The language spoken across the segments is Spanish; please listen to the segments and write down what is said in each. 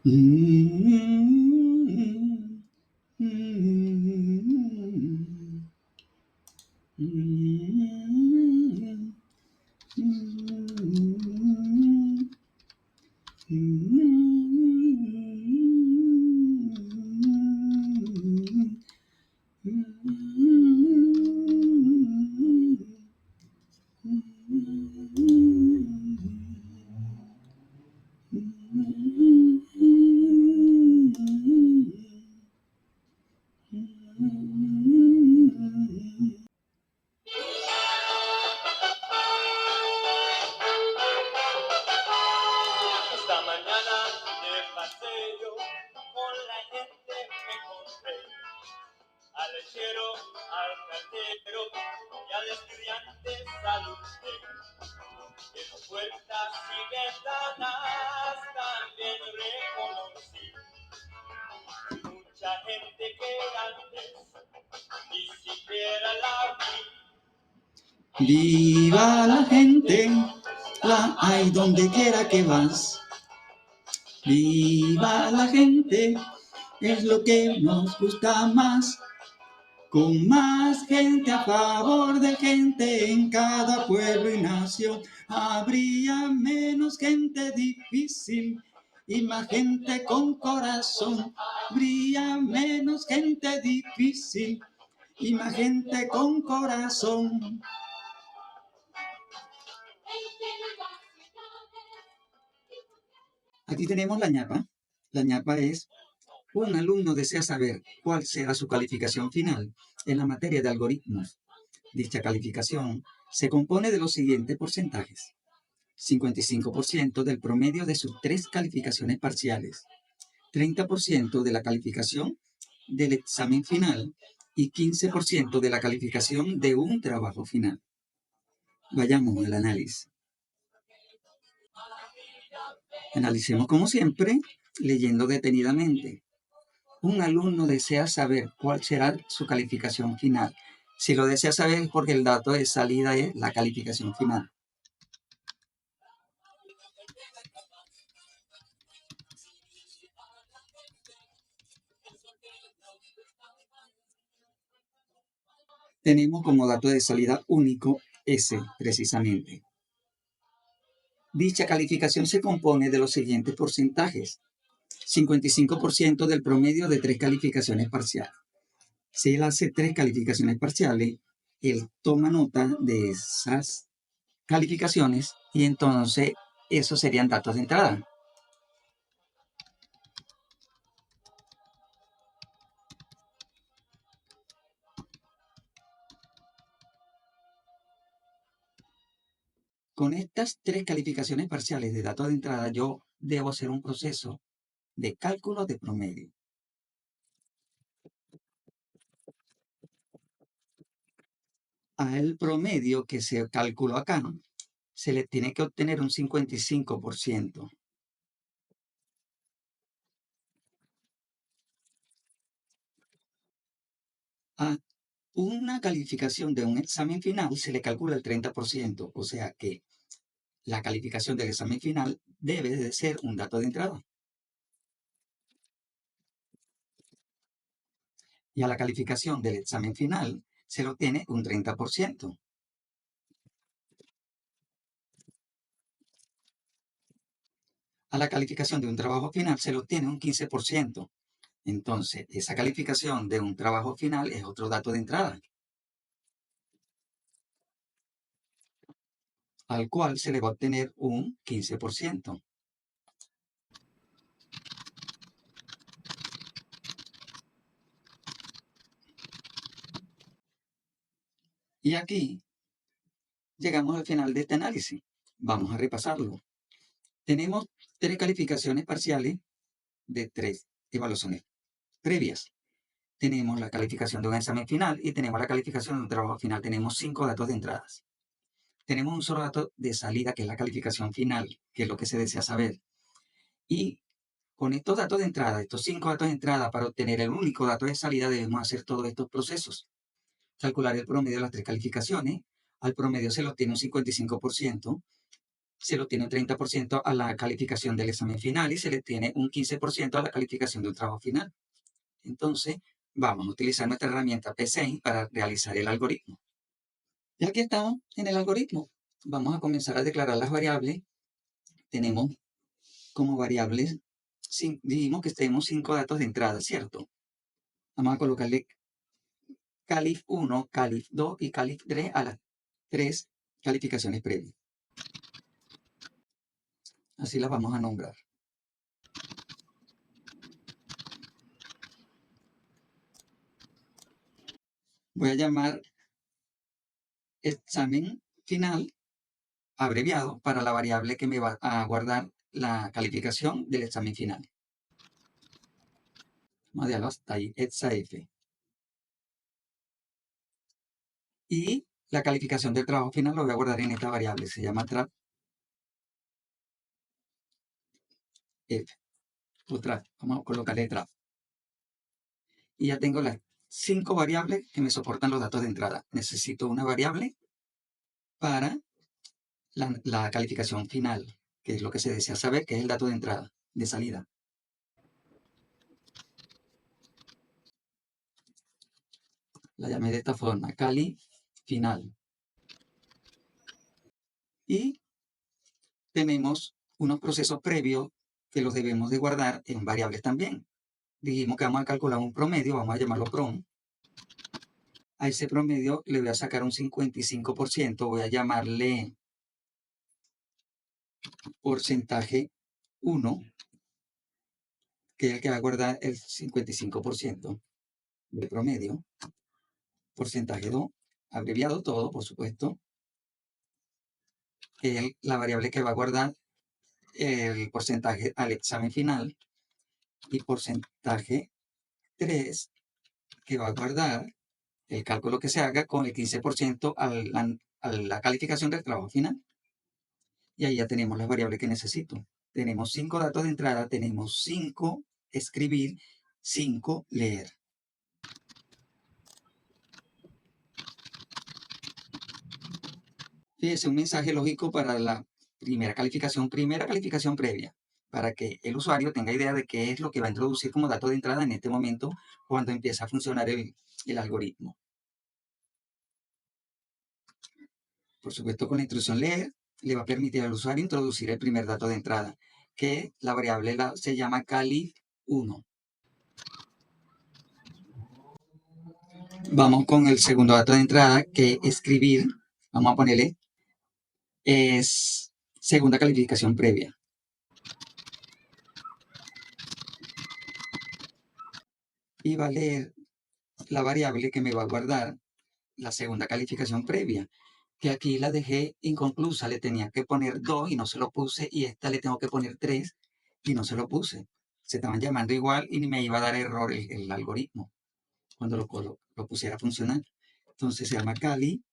Mm, mm, mm, mm, Esta mañana de paseo con la gente me encontré al lechero, al cartero y al estudiante saludé. En puertas y ventanas también reconocí mucha gente que antes ni siquiera la vi. Viva la gente, la hay donde quiera que vas. Viva la gente, es lo que nos gusta más. Con más gente a favor de gente en cada pueblo y nación, habría menos gente difícil y más gente con corazón. Habría menos gente difícil y más gente con corazón. Aquí tenemos la ñapa. La ñapa es: un alumno desea saber cuál será su calificación final en la materia de algoritmos. Dicha calificación se compone de los siguientes porcentajes: 55% del promedio de sus 3 calificaciones parciales, 30% de la calificación del examen final y 15% de la calificación de un trabajo final. Vayamos al análisis. Analicemos como siempre, leyendo detenidamente. Un alumno desea saber cuál será su calificación final. Si lo desea saber es porque el dato de salida es la calificación final. Tenemos como dato de salida único S, precisamente. Dicha calificación se compone de los siguientes porcentajes: 55% del promedio de 3 calificaciones parciales. Si él hace 3 calificaciones parciales, él toma nota de esas calificaciones y entonces esos serían datos de entrada. Con estas 3 calificaciones parciales de datos de entrada, yo debo hacer un proceso de cálculo de promedio. Al promedio que se calculó acá, se le tiene que obtener un 55%. A una calificación de un examen final se le calcula el 30%, o sea que la calificación del examen final debe de ser un dato de entrada. Y a la calificación del examen final se le obtiene un 30%. A la calificación de un trabajo final se le obtiene un 15%. Entonces, esa calificación de un trabajo final es otro dato de entrada, al cual se le va a obtener un 15%. Y aquí llegamos al final de este análisis. Vamos a repasarlo. Tenemos 3 calificaciones parciales de 3 evaluaciones previas. Tenemos la calificación de un examen final y tenemos la calificación de un trabajo final. Tenemos 5 datos de entradas. Tenemos un solo dato de salida, que es la calificación final, que es lo que se desea saber. Y con estos datos de entrada, estos 5 datos de entrada, para obtener el único dato de salida, debemos hacer todos estos procesos. Calcular el promedio de las 3 calificaciones. Al promedio se le obtiene un 55%. se lo tiene un 30% a la calificación del examen final y se le tiene un 15% a la calificación de un trabajo final. Entonces, vamos a utilizar nuestra herramienta P6 para realizar el algoritmo. Y aquí estamos en el algoritmo. Vamos a comenzar a declarar las variables. Tenemos como variables, dijimos que tenemos 5 datos de entrada, ¿cierto? Vamos a colocarle calif 1, calif 2 y calif 3 a las 3 calificaciones previas. Así las vamos a nombrar. Voy a llamar examen final abreviado para la variable que me va a guardar la calificación del examen final. Vamos a dejarlo hasta ahí, exaf. Y la calificación del trabajo final lo voy a guardar en esta variable, se llama trap f, o trap. Vamos a colocarle trap. Y ya tengo las 5 variables que me soportan los datos de entrada. Necesito una variable para la calificación final, que es lo que se desea saber, que es el dato de entrada, de salida. La llamé de esta forma, cali final. Y tenemos unos procesos previos que los debemos de guardar en variables también. Dijimos que vamos a calcular un promedio, vamos a llamarlo prom. A ese promedio le voy a sacar un 55%, voy a llamarle porcentaje 1, que es el que va a guardar el 55% del promedio. Porcentaje 2, abreviado todo, por supuesto, que es la variable que va a guardar el porcentaje al examen final. Y porcentaje 3, que va a guardar el cálculo que se haga con el 15% a la calificación del trabajo final. Y ahí ya tenemos las variables que necesito. Tenemos 5 datos de entrada, tenemos 5 escribir, 5 leer. Fíjese, un mensaje lógico para la primera calificación previa, para que el usuario tenga idea de qué es lo que va a introducir como dato de entrada en este momento cuando empieza a funcionar el algoritmo. Por supuesto, con la instrucción leer, le va a permitir al usuario introducir el primer dato de entrada, que la variable se llama calif1. Vamos con el segundo dato de entrada, que escribir, vamos a ponerle, es segunda calificación previa. Y va a leer la variable que me va a guardar la segunda calificación previa, que aquí la dejé inconclusa, le tenía que poner 2 y no se lo puse, y esta le tengo que poner 3 y no se lo puse. Se estaban llamando igual y me iba a dar error el algoritmo cuando lo pusiera a funcionar. Entonces se llama Cali.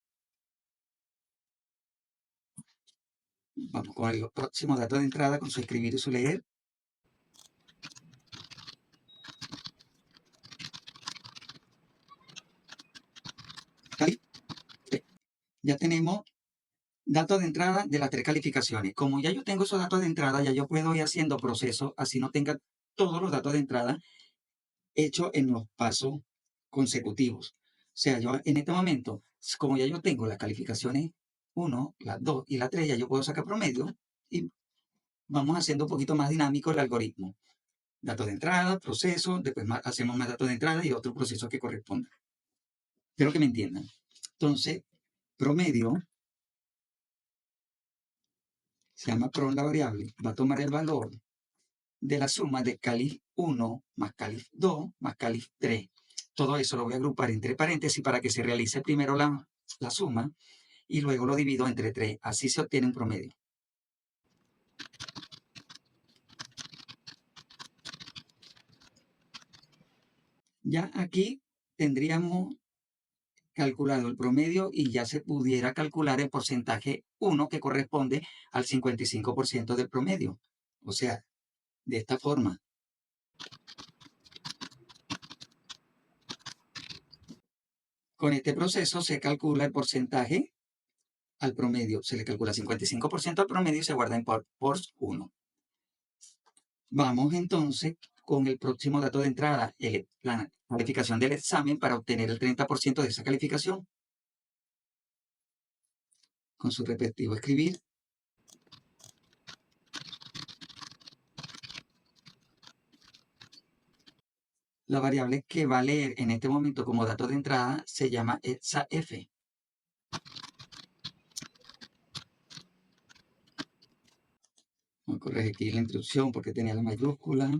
Vamos con el próximo dato de entrada, con su escribir y su leer. Cali. Ya tenemos datos de entrada de las 3 calificaciones. Como ya yo tengo esos datos de entrada, ya yo puedo ir haciendo procesos, así no tenga todos los datos de entrada hechos en los pasos consecutivos. O sea, yo en este momento, como ya yo tengo las calificaciones 1, la 2 y la 3, ya yo puedo sacar promedio y vamos haciendo un poquito más dinámico el algoritmo. Datos de entrada, proceso, después hacemos más datos de entrada y otro proceso que corresponda. Espero que me entiendan. Entonces, promedio se llama prom la variable, va a tomar el valor de la suma de calif 1 más calif 2 más calif 3. Todo eso lo voy a agrupar entre paréntesis para que se realice primero la suma y luego lo divido entre 3. Así se obtiene un promedio. Ya aquí tendríamos calculado el promedio y ya se pudiera calcular el porcentaje 1 que corresponde al 55% del promedio. O sea, de esta forma. Con este proceso se calcula el porcentaje al promedio, se le calcula 55% al promedio y se guarda en por 1. Vamos entonces con el próximo dato de entrada, la calificación del examen para obtener el 30% de esa calificación. Con su respectivo escribir. La variable que va a leer en este momento como dato de entrada se llama EXA-F. Voy a corregir la instrucción porque tenía la mayúscula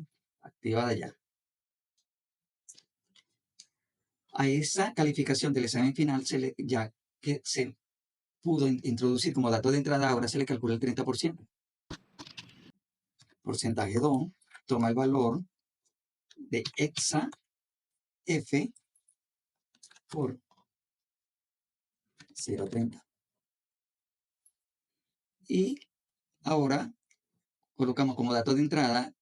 activada ya. A esa calificación del examen final, ya que se pudo introducir como dato de entrada, ahora se le calcula el 30%. Porcentaje 2 toma el valor de EXA-F por 0,30. Y ahora colocamos como dato de entrada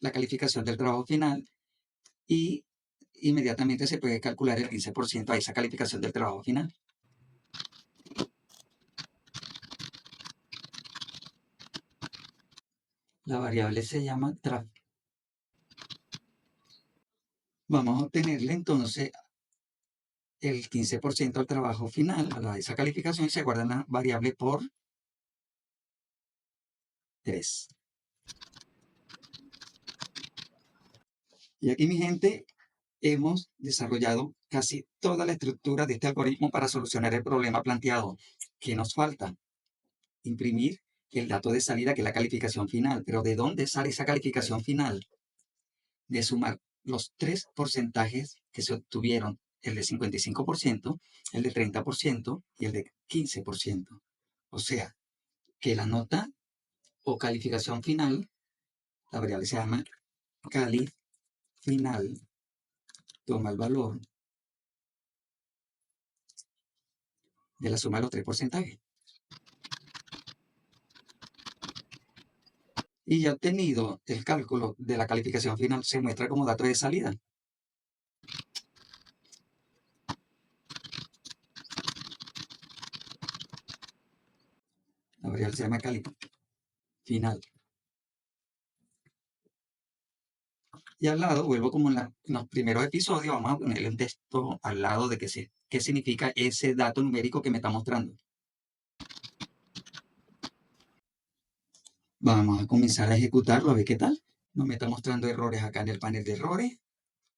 la calificación del trabajo final y inmediatamente se puede calcular el 15% a esa calificación del trabajo final. La variable se llama TRAF. Vamos a obtenerle entonces el 15% al trabajo final, a esa calificación, y se guarda la variable por 3. Y aquí, mi gente, hemos desarrollado casi toda la estructura de este algoritmo para solucionar el problema planteado. ¿Qué nos falta? Imprimir el dato de salida, que es la calificación final. Pero ¿de dónde sale esa calificación final? De sumar los 3 porcentajes que se obtuvieron, el de 55%, el de 30% y el de 15%. O sea, que la nota o calificación final, la variable se llama cali final, toma el valor de la suma de los 3 porcentajes. Y ya obtenido el cálculo de la calificación final, se muestra como dato de salida. La variable se llama cali final. Y al lado, vuelvo como en los primeros episodios, vamos a ponerle un texto al lado de qué significa ese dato numérico que me está mostrando. Vamos a comenzar a ejecutarlo, a ver qué tal. No me está mostrando errores acá en el panel de errores.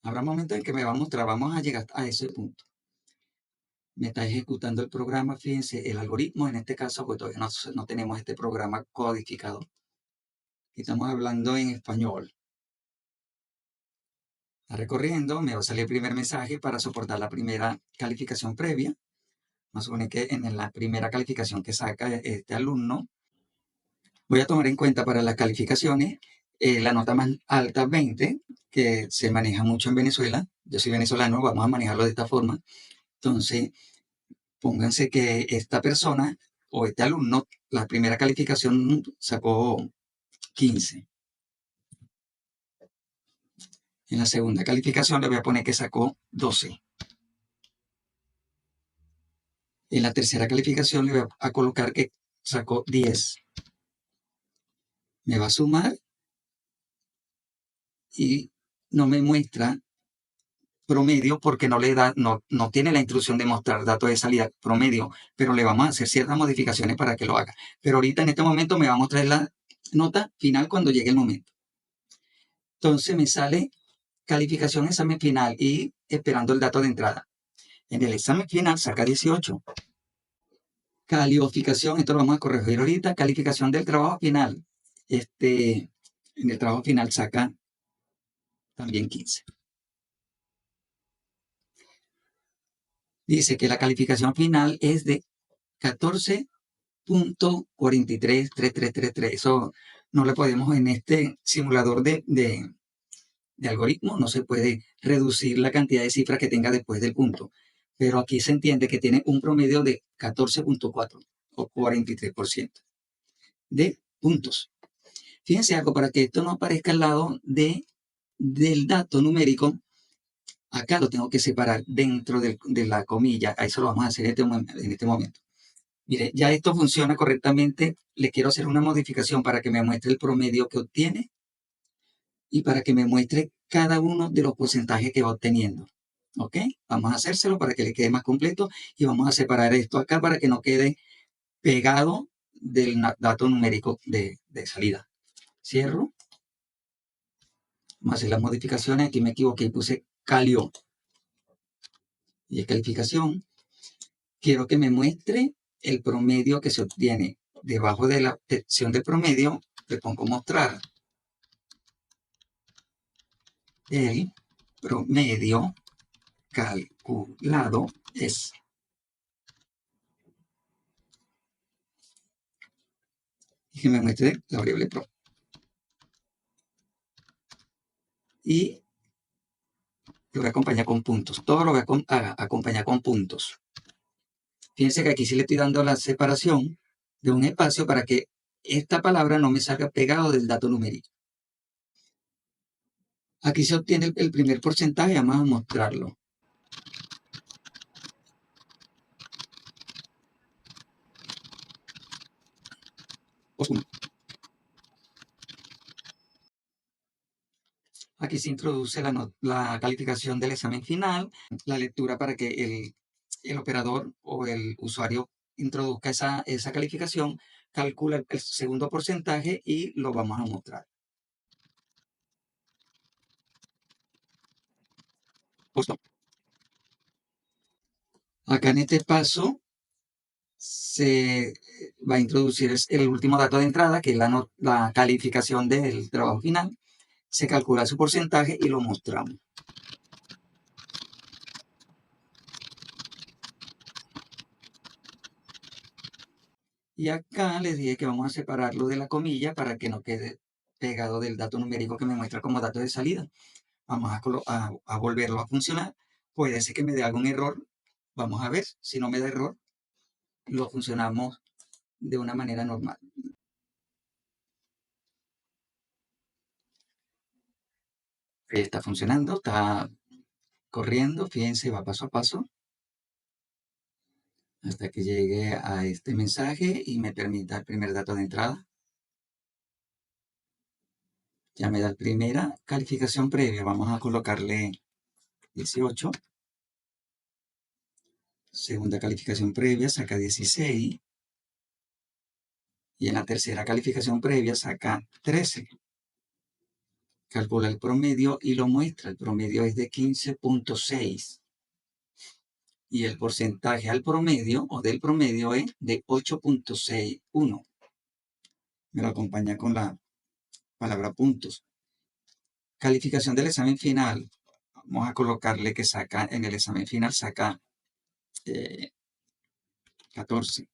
Habrá momentos en que me va a mostrar, vamos a llegar a ese punto. Me está ejecutando el programa, fíjense, el algoritmo, en este caso, pues todavía no tenemos este programa codificado. Estamos hablando en español. Está recorriendo, me va a salir el primer mensaje para soportar la primera calificación previa. Vamos a suponer que en la primera calificación que saca este alumno, voy a tomar en cuenta para las calificaciones la nota más alta, 20, que se maneja mucho en Venezuela. Yo soy venezolano, vamos a manejarlo de esta forma. Entonces, pónganse que esta persona o este alumno, la primera calificación sacó 15. En la segunda calificación le voy a poner que sacó 12. En la tercera calificación le voy a colocar que sacó 10. Me va a sumar y no me muestra promedio porque no tiene la instrucción de mostrar datos de salida promedio, pero le vamos a hacer ciertas modificaciones para que lo haga. Pero ahorita en este momento me va a mostrar la nota final cuando llegue el momento. Entonces me sale calificación examen final y esperando el dato de entrada. En el examen final saca 18. Calificación, esto lo vamos a corregir ahorita, calificación del trabajo final. En el trabajo final saca también 15. Dice que la calificación final es de 14.433333. Eso no le podemos, en este simulador de algoritmo, no se puede reducir la cantidad de cifras que tenga después del punto. Pero aquí se entiende que tiene un promedio de 14.4 o 43% de puntos. Fíjense algo, para que esto no aparezca al lado del dato numérico, acá lo tengo que separar dentro de la comilla. A eso lo vamos a hacer en este momento. Mire, ya esto funciona correctamente. Le quiero hacer una modificación para que me muestre el promedio que obtiene y para que me muestre cada uno de los porcentajes que va obteniendo. ¿Ok? Vamos a hacérselo para que le quede más completo y vamos a separar esto acá para que no quede pegado del dato numérico de salida. Cierro. Vamos a hacer las modificaciones. Aquí me equivoqué y puse Calio. Y es calificación. Quiero que me muestre el promedio que se obtiene. Debajo de la sección de promedio le pongo mostrar. El promedio calculado es. Y que me muestre la variable pro. Y lo voy a acompañar con puntos. Todo lo voy a acompañar con puntos. Fíjense que aquí sí le estoy dando la separación de un espacio para que esta palabra no me salga pegado del dato numérico. Aquí se obtiene el primer porcentaje, vamos a mostrarlo. Aquí se introduce la calificación del examen final, la lectura para que el operador o el usuario introduzca esa calificación, calcula el segundo porcentaje y lo vamos a mostrar. Acá en este paso se va a introducir el último dato de entrada, que es la calificación del trabajo final. Se calcula su porcentaje y lo mostramos. Y acá les dije que vamos a separarlo de la comilla para que no quede pegado del dato numérico que me muestra como dato de salida. Vamos a volverlo a funcionar. Puede ser que me dé algún error. Vamos a ver. Si no me da error, lo funcionamos de una manera normal. Está funcionando, está corriendo. Fíjense, va paso a paso hasta que llegue a este mensaje y me permita el primer dato de entrada. Ya me da la primera calificación previa. Vamos a colocarle 18. Segunda calificación previa saca 16. Y en la tercera calificación previa saca 13. Calcula el promedio y lo muestra. El promedio es de 15.6. Y el porcentaje al promedio o del promedio es de 8.61. Me lo acompaña con la palabra puntos. Calificación del examen final. Vamos a colocarle que saca en el examen final saca 14.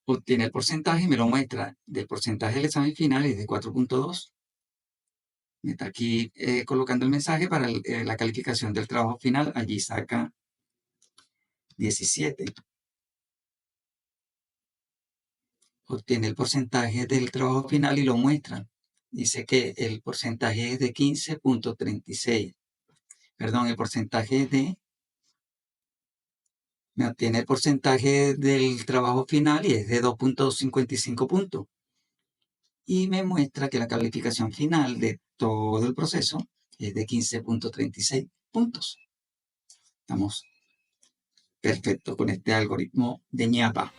Obtiene el porcentaje y me lo muestra. Del porcentaje del examen final es de 4.2. Me está aquí colocando el mensaje para la calificación del trabajo final. Allí saca 17. Obtiene el porcentaje del trabajo final y lo muestra. Dice que el porcentaje es de 15.36. Perdón, el porcentaje me obtiene el porcentaje del trabajo final y es de 2.55 puntos. Y me muestra que la calificación final de todo el proceso es de 15.36 puntos. Estamos perfectos con este algoritmo de ñapa.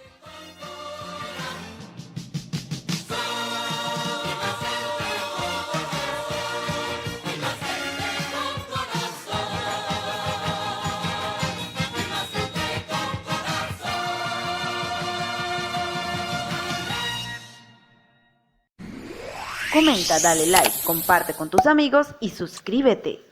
Comenta, dale like, comparte con tus amigos y suscríbete.